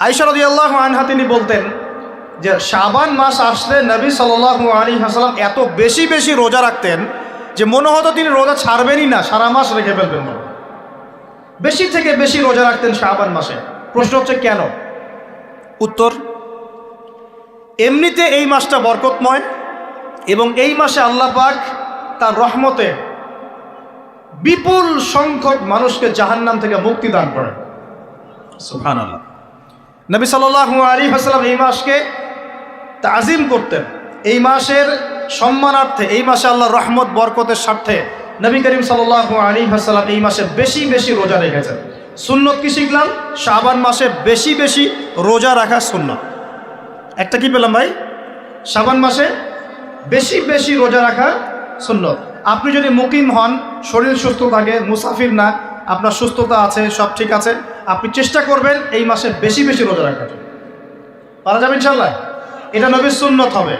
আয়েশা রাদিয়াল্লাহু আনহা তিনি বলতেন যে শাবান মাস আসলে নবী সাল্লাল্লাহু আলাইহি ওয়াসাল্লাম এত বেশি বেশি রোজা রাখতেন যে মনে হতো তিনি রোজা ছাড়বেনই না, সারা মাস রেখে ফেলবেন না। বেশি থেকে বেশি রোজা রাখতেন শাবান মাসে। প্রশ্ন হচ্ছে কেন? উত্তর, এমনিতে এই মাসটা বরকতময় এবং এই মাসে আল্লাহ পাক তার রহমতে বিপুল সংখ্যক মানুষকে জাহান্নাম থেকে মুক্তি দান করেন। সুবহানাল্লাহ। নবী সাল্লাল্লাহু আলাইহি ওয়াসাল্লাম এই মাসকে তাজিম করতেন। এই মাসের সম্মানার্থে, এই মাসে আল্লাহর রহমত বরকতের স্বার্থে নবী করিম সাল্লাল্লাহু আলাইহি ওয়াসাল্লাম এই মাসে বেশি বেশি রোজা রেখেছেন। সুন্নত কি শিখলাম? শাবান মাসে বেশি বেশি রোজা রাখা সুন্নত। একটা কি পেলাম ভাই? শাবান মাসে বেশি বেশি রোজা রাখা সুন্নত। আপনি যদি মুকিম হন, শরীর সুস্থ থাকে, মুসাফির না, আপনার সুস্থতা আছে, সব ঠিক আছে, আপনি চেষ্টা করবেন এই মাসে বেশি বেশি রোজা রাখার জন্য। পারা যাবে ইনশাআল্লাহ? এটা নবীর সুন্নত হবে।